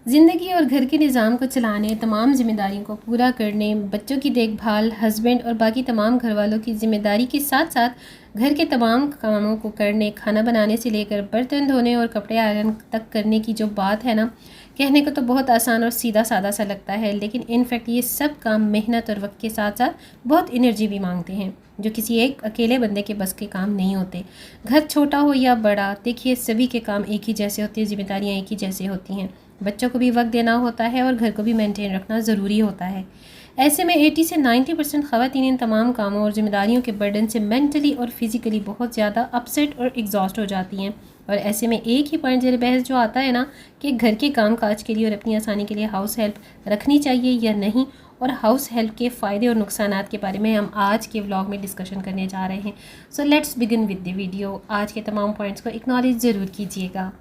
ज़िंदगी और घर के निज़ाम को चलाने, तमाम ज़िम्मेदारियों को पूरा करने, बच्चों की देखभाल, हस्बैंड और बाकी तमाम घर वालों की ज़िम्मेदारी के साथ साथ घर के तमाम कामों को करने, खाना बनाने से लेकर बर्तन धोने और कपड़े आयरन तक करने की जो बात है ना, कहने को तो बहुत आसान और सीधा सादा सा लगता है, लेकिन इनफैक्ट ये सब काम मेहनत और वक्त के साथ साथ बहुत एनर्जी भी मांगते हैं, जो किसी एक अकेले बंदे के बस के काम नहीं होते। घर छोटा हो या बड़ा, देखिए सभी के काम एक ही जैसे होते हैं, जिम्मेदारियाँ एक ही जैसे होती हैं। बच्चों को भी वक्त देना होता है और घर को भी मेंटेन रखना ज़रूरी होता है। ऐसे में 80 से 90% ख़वातीन इन तमाम कामों और जिम्मेदारियों के बर्डन से मेंटली और फिज़िकली बहुत ज़्यादा अपसेट और एग्जॉस्ट हो जाती हैं। और ऐसे में एक ही पॉइंट ज़ेर बहस जो आता है ना कि घर के काम काज के लिए और अपनी आसानी के लिए हाउस हेल्प रखनी चाहिए या नहीं, और हाउस हेल्प के फ़ायदे और नुकसानात के बारे में हम आज के व्लॉग में डिस्कशन करने जा रहे हैं। So let's begin with the video. आज के तमाम पॉइंट्स को एक्नॉलेज ज़रूर कीजिएगा।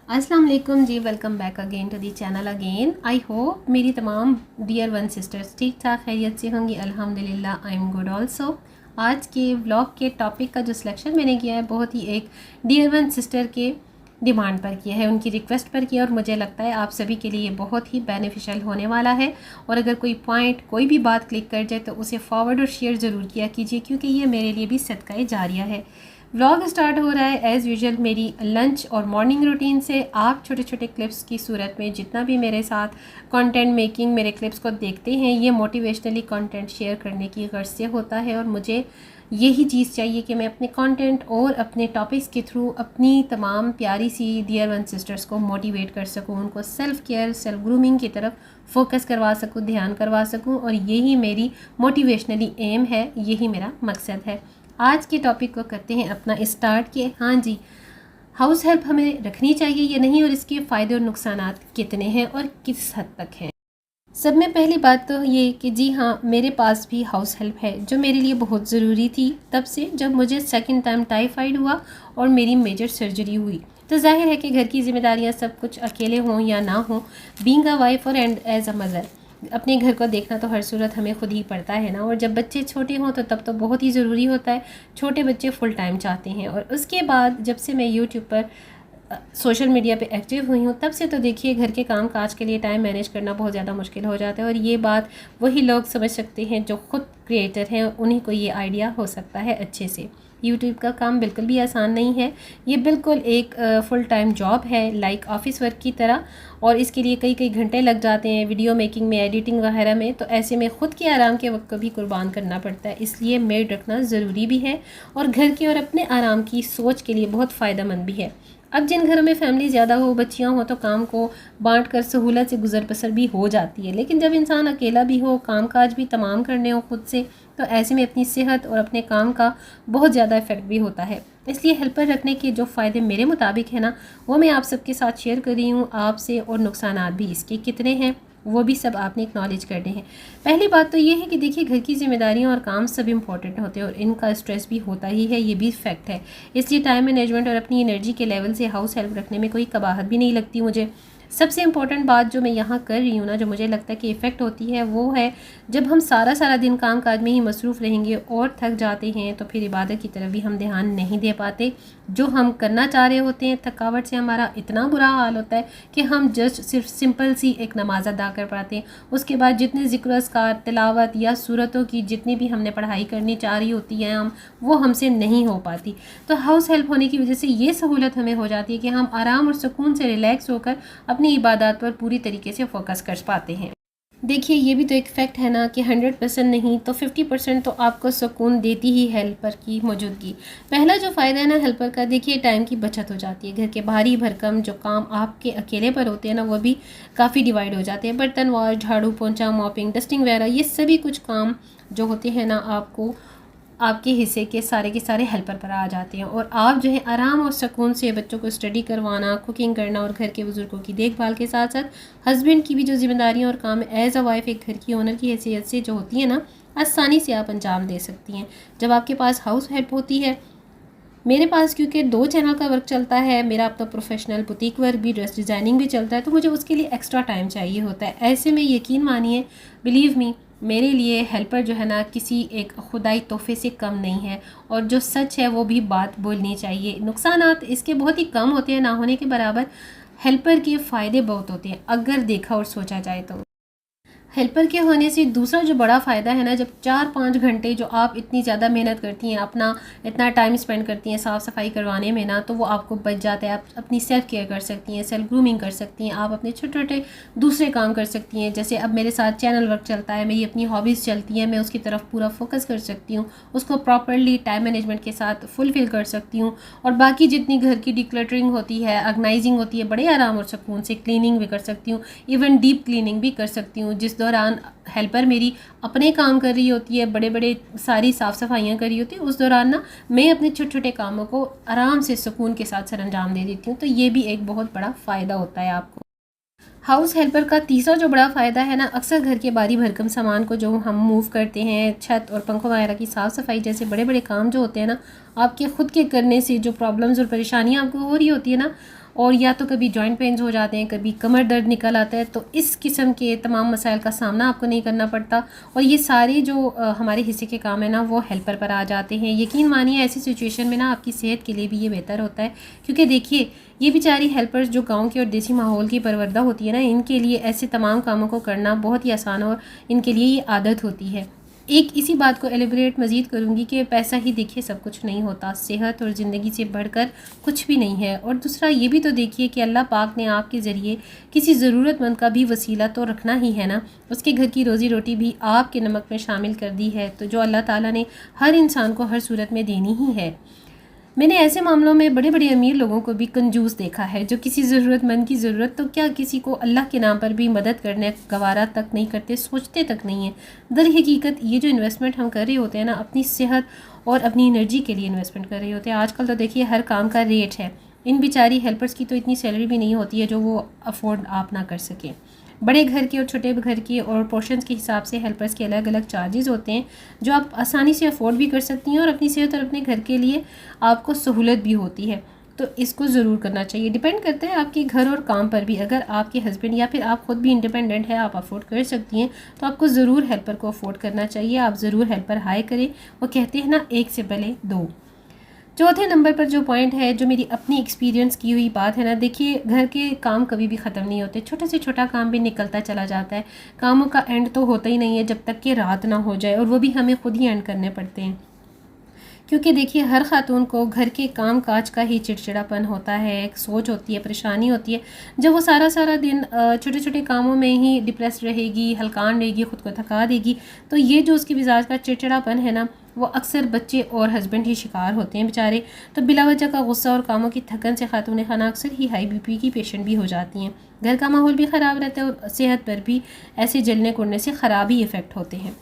अस्सलाम वालेकुम जी, welcome back again to the channel again. I hope मेरी तमाम डियर वन सिस्टर्स ठीक ठाक खैरियत से होंगी। अल्हम्दुलिल्लाह आई एम गुड ऑल्सो। आज के व्लॉग के टॉपिक का जो सिलेक्शन मैंने किया है बहुत ही एक डियर वन सिस्टर के डिमांड पर किया है, उनकी रिक्वेस्ट पर किया, और मुझे लगता है आप सभी के लिए बहुत ही बेनिफिशियल होने वाला है। और अगर कोई पॉइंट कोई भी बात क्लिक कर जाए तो उसे फॉरवर्ड और शेयर ज़रूर किया कीजिए, क्योंकि ये मेरे लिए भी सदका जारिया है। व्लॉग स्टार्ट हो रहा है एज़ यूजुअल मेरी लंच और मॉर्निंग रूटीन से। आप छोटे छोटे क्लिप्स की सूरत में जितना भी मेरे साथ कंटेंट मेकिंग मेरे क्लिप्स को देखते हैं, ये मोटिवेशनली कंटेंट शेयर करने की गर्ज से होता है, और मुझे यही चीज़ चाहिए कि मैं अपने कंटेंट और अपने टॉपिक्स के थ्रू अपनी तमाम प्यारी सी डियर वन सिस्टर्स को मोटिवेट कर सकूं, उनको सेल्फ़ केयर सेल्फ ग्रूमिंग की तरफ फोकस करवा सकूं, ध्यान करवा सकूं, और यही मेरी मोटिवेशनली एम है, यही मेरा मकसद है। आज के टॉपिक को करते हैं अपना स्टार्ट कि हाँ जी, हाउस हेल्प हमें रखनी चाहिए या नहीं, और इसके फ़ायदे और नुकसानात कितने हैं और किस हद तक हैं। सब में पहली बात तो ये कि जी हाँ, मेरे पास भी हाउस हेल्प है, जो मेरे लिए बहुत ज़रूरी थी तब से जब मुझे सेकंड टाइम टाइफाइड हुआ और मेरी मेजर सर्जरी हुई। तो जाहिर है कि घर की जिम्मेदारियाँ सब कुछ अकेले हों या ना हों, बीइंग अ वाइफ और एंड एज अ मदर, अपने घर को देखना तो हर सूरत हमें खुद ही पड़ता है ना। और जब बच्चे छोटे हों तो तब तो बहुत ही ज़रूरी होता है। छोटे बच्चे फुल टाइम चाहते हैं। और उसके बाद जब से मैं यूट्यूब पर सोशल मीडिया पे एक्टिव हुई हूँ, तब से तो देखिए घर के काम काज के लिए टाइम मैनेज करना बहुत ज़्यादा मुश्किल हो जाता है। और ये बात वही लोग समझ सकते हैं जो ख़ुद क्रिएटर हैं, उन्हीं को ये आइडिया हो सकता है अच्छे से। यूट्यूब का काम बिल्कुल भी आसान नहीं है, ये बिल्कुल एक फुल टाइम जॉब है, लाइक ऑफिस वर्क की तरह, और इसके लिए कई कई घंटे लग जाते हैं वीडियो मेकिंग में, एडिटिंग वगैरह में। तो ऐसे में ख़ुद के आराम के वक्त को भी कुर्बान करना पड़ता है, इसलिए मेड रखना ज़रूरी भी है, और घर के और अपने आराम की सोच के लिए बहुत फ़ायदेमंद भी है। अब जिन घरों में फैमिली ज़्यादा हो, बच्चियाँ हो, तो काम को बांट कर सहूलत से गुजर बसर भी हो जाती है। लेकिन जब इंसान अकेला भी हो, काम काज भी तमाम करने हो खुद से, तो ऐसे में अपनी सेहत और अपने काम का बहुत ज़्यादा इफेक्ट भी होता है। इसलिए हेल्पर रखने के जो फ़ायदे मेरे मुताबिक है ना, वो मैं आप सबके साथ शेयर कर रही हूँ आपसे, और नुकसानात भी इसके कितने हैं वो भी सब आपने एक्नॉलेज करने हैं। पहली बात तो ये है कि देखिए घर की जिम्मेदारियां और काम सब इंपॉर्टेंट होते हैं, और इनका स्ट्रेस भी होता ही है, ये भी फैक्ट है। इसलिए टाइम मैनेजमेंट और अपनी एनर्जी के लेवल से हाउस हेल्प रखने में कोई कबाहत भी नहीं लगती मुझे। सबसे इम्पॉर्टेंट बात जो मैं यहाँ कर रही हूँ ना, जो मुझे लगता है कि इफ़ेक्ट होती है, वो है जब हम सारा सारा दिन काम काज में ही मसरूफ़ रहेंगे और थक जाते हैं, तो फिर इबादत की तरफ भी हम ध्यान नहीं दे पाते। जो हम करना चाह रहे होते हैं, थकावट से हमारा इतना बुरा हाल होता है कि हम जस्ट सिर्फ सिंपल सी एक नमाज अदा कर पाते हैं। उसके बाद जितने ज़िक्र अस्कार, तिलावत या सूरतों की जितनी भी हमने पढ़ाई करनी चाह रही होती है वो हमसे नहीं हो पाती। तो हाउस हेल्प होने की वजह से ये सहूलत हमें हो जाती है कि हम आराम और सुकून से रिलैक्स होकर अपनी इबादत पर पूरी तरीके से फोकस कर पाते हैं। देखिए ये भी तो एक फैक्ट है ना कि 100% नहीं तो 50% तो आपको सुकून देती ही हेल्पर की मौजूदगी। पहला जो फ़ायदा है ना हेल्पर का, देखिए टाइम की बचत हो जाती है। घर के भारी भरकम जो काम आपके अकेले पर होते हैं ना, वो भी काफ़ी डिवाइड हो जाते हैं। बर्तन वॉश, झाड़ू पोंछा, मॉपिंग, डस्टिंग वगैरह, ये सभी कुछ काम जो होते हैं ना, आपको आपके हिस्से के सारे हेल्पर पर आ जाते हैं, और आप जो है आराम और सुकून से बच्चों को स्टडी करवाना, कुकिंग करना, और घर के बुज़ुर्गों की देखभाल के साथ साथ हस्बैंड की भी जो जिम्मेदारियां और काम एज़ अ वाइफ एक घर की ओनर की हैसियत से जो होती है ना, आसानी से आप अंजाम दे सकती हैं जब आपके पास हाउस हेल्प होती है। मेरे पास क्योंकि 2 चैनल का वर्क चलता है, मेरा अपना प्रोफेशनल बुटीक वर्क भी, ड्रेस डिज़ाइनिंग भी चलता है, तो मुझे उसके लिए एक्स्ट्रा टाइम चाहिए होता है। ऐसे में यकीन मानिए, बिलीव मी, मेरे लिए हेल्पर जो है ना किसी एक खुदाई तोहफे से कम नहीं है, और जो सच है वो भी बात बोलनी चाहिए। नुकसानात इसके बहुत ही कम होते हैं, ना होने के बराबर। हेल्पर के फ़ायदे बहुत होते हैं अगर देखा और सोचा जाए तो। हेल्पर के होने से दूसरा जो बड़ा फ़ायदा है ना, जब 4-5 घंटे जो आप इतनी ज़्यादा मेहनत करती हैं, अपना इतना टाइम स्पेंड करती हैं साफ़ सफाई करवाने में ना, तो वो आपको बच जाता है। आप अपनी सेल्फ़ केयर कर सकती हैं, सेल्फ ग्रूमिंग कर सकती हैं, आप अपने छोटे छोटे दूसरे काम कर सकती हैं। जैसे अब मेरे साथ चैनल वर्क चलता है, मेरी अपनी हॉबीज़ चलती हैं, मैं उसकी तरफ पूरा फोकस कर सकती हूँ, उसको प्रॉपरली टाइम मैनेजमेंट के साथ फुलफ़िल कर सकती हूँ। और बाकी जितनी घर की डिक्लटरिंग होती है, ऑर्गेनाइजिंग होती है, बड़े आराम और सुकून से क्लीनिंग भी कर सकती हूँ, इवन डीप क्लीनिंग भी कर सकती हूँ। जिस दौरान हेल्पर मेरी अपने काम कर रही होती है, बड़े बड़े सारी साफ़ सफाइयाँ कर रही होती है, उस दौरान ना मैं अपने छोटे छोटे कामों को आराम से सुकून के साथ सर अंजाम दे देती हूँ। तो ये भी एक बहुत बड़ा फ़ायदा होता है आपको। हाउस हेल्पर का तीसरा जो बड़ा फ़ायदा है ना, अक्सर घर के भारी भरकम सामान को जो हम मूव करते हैं, छत और पंखों वगैरह की साफ़ सफाई जैसे बड़े बड़े काम जो होते हैं ना, आपके ख़ुद के करने से जो प्रॉब्लम्स और परेशानियाँ आपको हो रही होती है ना, और या तो कभी जॉइंट पेन्स हो जाते हैं, कभी कमर दर्द निकल आता है, तो इस किस्म के तमाम मसाइल का सामना आपको नहीं करना पड़ता। और ये सारे जो हमारे हिस्से के काम है ना, वो हेल्पर पर आ जाते हैं। यकीन मानिए ऐसी सिचुएशन में ना आपकी सेहत के लिए भी ये बेहतर होता है, क्योंकि देखिए ये बेचारी हेल्पर्स जो गांव के और देसी माहौल की परवरदा होती है ना, इनके लिए ऐसे तमाम कामों को करना बहुत ही आसान और इनके लिए ये आदत होती है। एक इसी बात को एलिब्रेट मज़ीद करूँगी कि पैसा ही देखिए सब कुछ नहीं होता, सेहत और ज़िंदगी से बढ़कर कुछ भी नहीं है। और दूसरा ये भी तो देखिए कि अल्लाह पाक ने आपके ज़रिए किसी ज़रूरतमंद का भी वसीला तो रखना ही है ना, उसके घर की रोज़ी रोटी भी आपके नमक में शामिल कर दी है, तो जो अल्लाह ताला ने हर इंसान को हर सूरत में देनी ही है। मैंने ऐसे मामलों में बड़े बड़े अमीर लोगों को भी कंजूस देखा है, जो किसी ज़रूरतमंद की ज़रूरत तो क्या किसी को अल्लाह के नाम पर भी मदद करने गवारा तक नहीं करते, सोचते तक नहीं है। दर हकीकत ये जो इन्वेस्टमेंट हम कर रहे होते हैं ना, अपनी सेहत और अपनी एनर्जी के लिए इन्वेस्टमेंट कर रहे होते हैं। आजकल तो देखिए हर काम का रेट है, इन बेचारी हेल्पर्स की तो इतनी सैलरी भी नहीं होती है जो वो अफोर्ड आप ना कर सकें। बड़े घर के और छोटे घर के और पोर्शंस के हिसाब से हेल्पर्स के अलग अलग चार्जेस होते हैं, जो आप आसानी से अफोर्ड भी कर सकती हैं, और अपनी सेहत और अपने घर के लिए आपको सहूलत भी होती है। तो इसको ज़रूर करना चाहिए। डिपेंड करता है आपके घर और काम पर भी। अगर आपके हस्बैंड या फिर आप ख़ुद भी इंडिपेंडेंट है, आप अफोर्ड कर सकती हैं, तो आपको ज़रूर हेल्पर को अफोर्ड करना चाहिए। आप ज़रूर हेल्पर हायर करें। वो कहते हैं ना, एक से पहले दो। चौथे नंबर पर जो पॉइंट है, जो मेरी अपनी एक्सपीरियंस की हुई बात है ना, देखिए घर के काम कभी भी ख़त्म नहीं होते, छोटे से छोटा काम भी निकलता चला जाता है। कामों का एंड तो होता ही नहीं है जब तक कि रात ना हो जाए, और वो भी हमें खुद ही एंड करने पड़ते हैं। क्योंकि देखिए हर ख़ातून को घर के काम काज का ही चिड़चिड़ापन होता है, एक सोच होती है, परेशानी होती है। जब वो सारा सारा दिन छोटे छोटे कामों में ही डिप्रेस रहेगी, हलकान रहेगी, ख़ुद को थका देगी, तो ये जो उसके मिजाज का चिड़चिड़ापन है ना, वो अक्सर बच्चे और हस्बैंड ही शिकार होते हैं बेचारे। तो बिला वजह का गुस्सा और कामों की थकन से खातून खाना अक्सर ही हाई बीपी की पेशेंट भी हो जाती हैं। घर का माहौल भी ख़राब रहता है और सेहत पर भी ऐसे जलने कुड़ने से ख़राब ही इफ़ेक्ट होते हैं।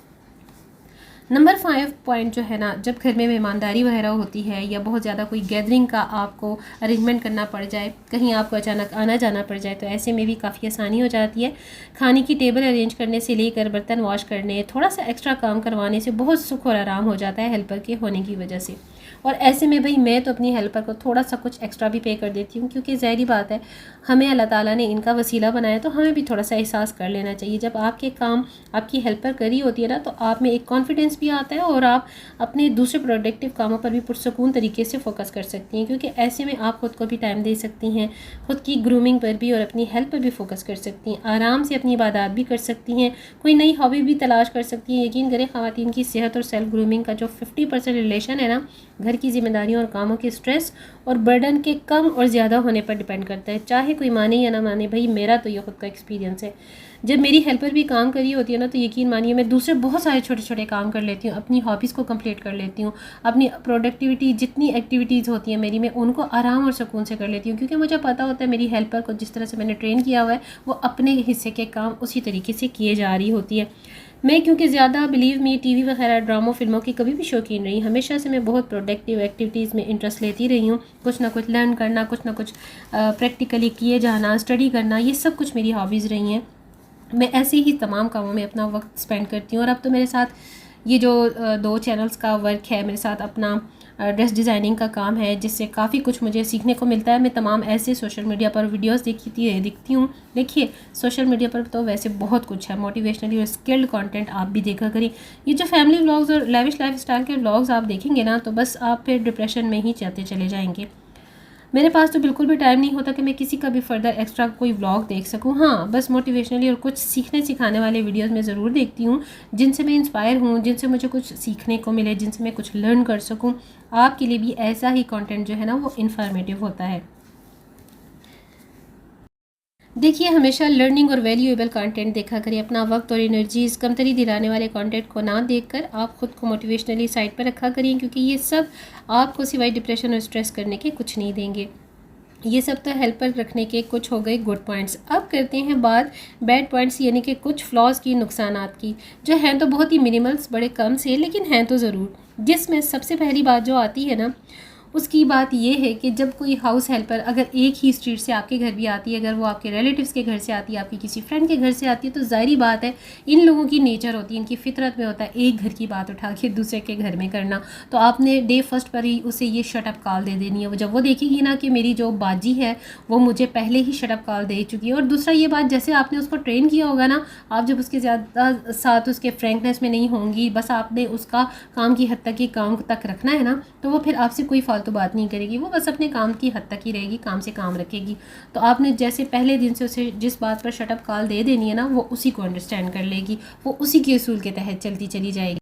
नंबर 5 पॉइंट जो है ना, जब घर में मेहमानदारी वगैरह होती है या बहुत ज़्यादा कोई गैदरिंग का आपको अरेंजमेंट करना पड़ जाए, कहीं आपको अचानक आना जाना पड़ जाए, तो ऐसे में भी काफ़ी आसानी हो जाती है। खाने की टेबल अरेंज करने से लेकर बर्तन वॉश करने, थोड़ा सा एक्स्ट्रा काम करवाने से बहुत सुख और आराम हो जाता है हेल्पर के होने की वजह से। और ऐसे में भाई मैं तो अपनी हेल्पर को थोड़ा सा कुछ एक्स्ट्रा भी पे कर देती हूँ, क्योंकि ज़ाहिर बात है हमें अल्लाह ताला ने इनका वसीला बनाया, तो हमें भी थोड़ा सा एहसास कर लेना चाहिए। जब आपके काम आपकी हेल्पर करी होती है ना, तो आप में एक कॉन्फिडेंस भी आता है और आप अपने दूसरे प्रोडक्टिव कामों पर भी पुरसकून तरीके से फोकस कर सकती हैं, क्योंकि ऐसे में आप ख़ुद को भी टाइम दे सकती हैं, ख़ुद की ग्रूमिंग पर भी और अपनी हेल्थ पर भी फोकस कर सकती हैं, आराम से अपनी इबादत भी कर सकती हैं, कोई नई हॉबी भी तलाश कर सकती हैं। यकीन करें ख़वातीन की सेहत और सेल्फ ग्रूमिंग का जो 50% रिलेशन है ना, घर की जिम्मेदारियों और कामों के स्ट्रेस और बर्डन के कम और ज़्यादा होने पर डिपेंड करता है। चाहे कोई माने या ना माने, भाई मेरा तो ये खुद का एक्सपीरियंस है। जब मेरी हेल्पर भी काम कर रही होती है ना, तो यकीन मानिए मैं दूसरे बहुत सारे छोटे छोटे काम कर लेती हूँ, अपनी हॉबीज़ को कंप्लीट कर लेती हूँ, अपनी प्रोडक्टिविटी जितनी एक्टिविटीज़ होती हैं मेरी, मैं उनको आराम और सुकून से कर लेती हूँ, क्योंकि मुझे पता होता है मेरी हेल्पर को जिस तरह से मैंने ट्रेन किया हुआ है, वो अपने हिस्से के काम उसी तरीके से किए जा रही होती है। मैं क्योंकि ज़्यादा बिलीव मी टीवी वगैरह ड्रामों फिल्मों की कभी भी शौकीन रही, हमेशा से मैं बहुत प्रोडक्टिव एक्टिविटीज़ में इंटरेस्ट लेती रही हूँ। कुछ ना कुछ लर्न करना, कुछ ना कुछ प्रैक्टिकली किए जाना, स्टडी करना, ये सब कुछ मेरी हॉबीज़ रही हैं। मैं ऐसे ही तमाम कामों में अपना वक्त स्पेंड करती हूँ। और अब तो मेरे साथ ये जो 2 चैनल्स का वर्क है मेरे साथ, अपना ड्रेस डिज़ाइनिंग का काम है, जिससे काफ़ी कुछ मुझे सीखने को मिलता है। मैं तमाम ऐसे सोशल मीडिया पर वीडियोस दिखती हूँ। देखिए सोशल मीडिया पर तो वैसे बहुत कुछ है, मोटिवेशनली और स्किल्ड कंटेंट आप भी देखा करें। ये जो फैमिली व्लॉग्स और लेविश लाइफस्टाइल के व्लॉग्स आप देखेंगे ना, तो बस आप फिर डिप्रेशन में ही जाते चले जाएंगे। मेरे पास तो बिल्कुल भी टाइम नहीं होता कि मैं किसी का भी फर्दर एक्स्ट्रा कोई व्लॉग देख सकूं। हाँ, बस मोटिवेशनली और कुछ सीखने सिखाने वाले वीडियोस मैं ज़रूर देखती हूँ, जिनसे मैं इंस्पायर हूँ, जिनसे मुझे कुछ सीखने को मिले, जिनसे मैं कुछ लर्न कर सकूँ। आपके लिए भी ऐसा ही कंटेंट जो है ना वो इन्फॉर्मेटिव होता है। देखिए हमेशा लर्निंग और वैल्यूएबल कंटेंट देखा करिए। अपना वक्त और एनर्जीज कमतरी दिलाने वाले कंटेंट को ना देखकर आप खुद को मोटिवेशनली साइड पर रखा करिए, क्योंकि ये सब आपको सिवाय डिप्रेशन और स्ट्रेस करने के कुछ नहीं देंगे। ये सब तो हेल्पर रखने के कुछ हो गए गुड पॉइंट्स। अब करते हैं बात बैड पॉइंट्स, यानी कि कुछ फ्लॉज की, नुकसानात की, जो हैं तो बहुत ही मिनिमल्स, बड़े कम से, लेकिन हैं तो ज़रूर। जिसमें सबसे पहली बात जो आती है ना, उसकी बात ये है कि जब कोई हाउस हेल्पर अगर एक ही स्ट्रीट से आपके घर भी आती है, अगर वो आपके रिलेटिव्स के घर से आती है, आपकी किसी फ्रेंड के घर से आती है, तो ज़ाहिरी बात है इन लोगों की नेचर होती है, इनकी फितरत में होता है एक घर की बात उठा के दूसरे के घर में करना। तो आपने डे फर्स्ट पर ही उसे ये शटअप कॉल दे देनी है। वो जब वो देखेगी ना कि मेरी जो बाजी है वो मुझे पहले ही शटअप कॉल दे चुकी है। और दूसरा ये बात, जैसे आपने उसको ट्रेन किया होगा ना, आप जब उसके ज़्यादा साथ उसके फ्रेंकनेस में नहीं होंगी, बस आपने उसका काम की हद तक ही काम तक रखना है ना, तो वो फिर आपसे कोई फालतू बात नहीं करेगी। वो बस अपने काम की हद तक ही रहेगी, काम से काम रखेगी। तो आपने जैसे पहले दिन से उसे जिस बात पर शटअप कॉल दे देनी है ना, वो उसी को अंडरस्टैंड कर लेगी, वो उसी के उसूल के तहत चलती चली जाएगी।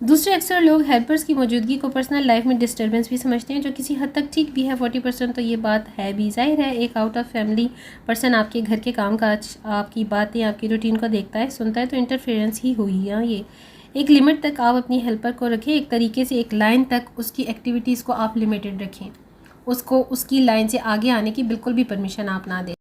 दूसरे अक्सर लोग हेल्पर्स की मौजूदगी को पर्सनल लाइफ में डिस्टर्बेंस भी समझते हैं, जो किसी हद तक ठीक भी है। 40% तो ये बात है भी। जाहिर है एक आउट ऑफ फैमिली पर्सन आपके घर के काम काज, आपकी बातें, आपकी रूटीन को देखता है, सुनता है, तो इंटरफेरेंस ही हुई है ये। एक लिमिट तक आप अपनी हेल्पर को रखें, एक तरीके से एक लाइन तक उसकी एक्टिविटीज़ को आप लिमिटेड रखें। उसको उसकी लाइन से आगे आने की बिल्कुल भी परमिशन आप ना दें।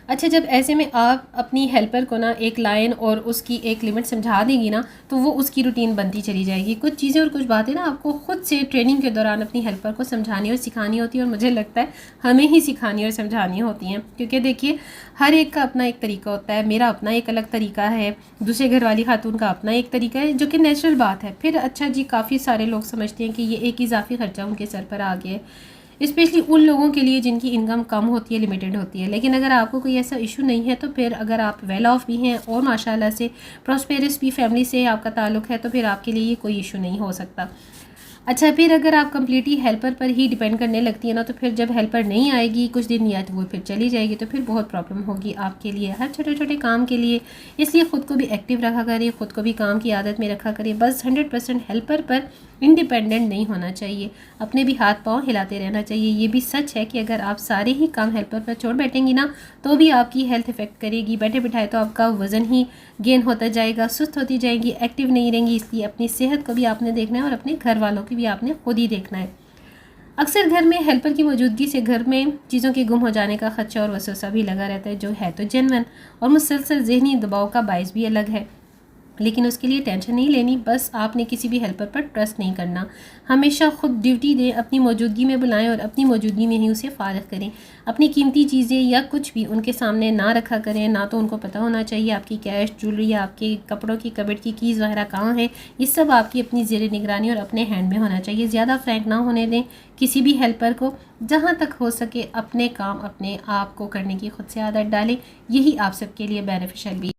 अच्छा, जब ऐसे में आप अपनी हेल्पर को ना एक लाइन और उसकी एक लिमिट समझा देंगी ना, तो वो उसकी रूटीन बनती चली जाएगी। कुछ चीज़ें और कुछ बातें ना आपको खुद से ट्रेनिंग के दौरान अपनी हेल्पर को समझानी और सिखानी होती है, और मुझे लगता है हमें ही सिखानी और समझानी होती हैं, क्योंकि देखिए हर एक का अपना एक तरीका होता है। मेरा अपना एक अलग तरीका है, दूसरे घर वाली खातून का अपना एक तरीका है, जो कि नेचुरल बात है। फिर अच्छा जी, काफ़ी सारे लोग समझते हैं कि ये एक इजाफी खर्चा उनके सर पर आ गया है, स्पेशली उन लोगों के लिए जिनकी इनकम कम होती है, लिमिटेड होती है। लेकिन अगर आपको कोई ऐसा इशू नहीं है, तो फिर अगर आप वेल ऑफ भी हैं और माशाल्लाह से प्रॉस्पेरस भी फैमिली से आपका ताल्लुक़ है, तो फिर आपके लिए ये कोई इशू नहीं हो सकता। अच्छा, फिर अगर आप कम्प्लीटली हेल्पर पर ही डिपेंड करने लगती है ना, तो फिर जब हेल्पर नहीं आएगी कुछ दिन या तो वो फिर चली जाएगी, तो फिर बहुत प्रॉब्लम होगी आपके लिए हर छोटे छोटे काम के लिए। इसलिए ख़ुद को भी एक्टिव रखा करिए, ख़ुद को भी काम की आदत में रखा करिए। बस 100% हेल्पर पर इंडिपेंडेंट नहीं होना चाहिए, अपने भी हाथ पाँव हिलाते रहना चाहिए। ये भी सच है कि अगर आप सारे ही काम हेल्पर पर छोड़ बैठेंगी ना, तो भी आपकी हेल्थ इफेक्ट करेगी। बैठे बिठाए तो आपका वज़न ही गेन होता जाएगा, सुस्त होती जाएंगी, एक्टिव नहीं रहेंगी। इसलिए अपनी सेहत को भी आपने देखना है और अपने घर वालों की भी आपने खुद ही देखना है। अक्सर घर में हेल्पर की मौजूदगी से घर में चीज़ों के गुम हो जाने का खदशा और वसवसा भी लगा रहता है, जो है तो जेन्युइन और मुसलसल ज़हनी दबाव का बायस भी अलग है। लेकिन उसके लिए टेंशन नहीं लेनी, बस आपने किसी भी हेल्पर पर ट्रस्ट नहीं करना। हमेशा खुद ड्यूटी दें, अपनी मौजूदगी में बुलाएं और अपनी मौजूदगी में ही उसे फारिग करें। अपनी कीमती चीज़ें या कुछ भी उनके सामने ना रखा करें, ना तो उनको पता होना चाहिए आपकी कैश, ज्वेलरी या आपके कपड़ों की कबर्ड की कीज़ वगैरह कहाँ है। ये सब आपकी अपनी ज़ेर निगरानी और अपने हैंड में होना चाहिए। ज़्यादा फ्रैंक ना होने दें किसी भी हेल्पर को। जहाँ तक हो सके अपने काम अपने आप को करने की खुद से आदत डालें, यही आप सबके लिए बेनिफिशियल भी।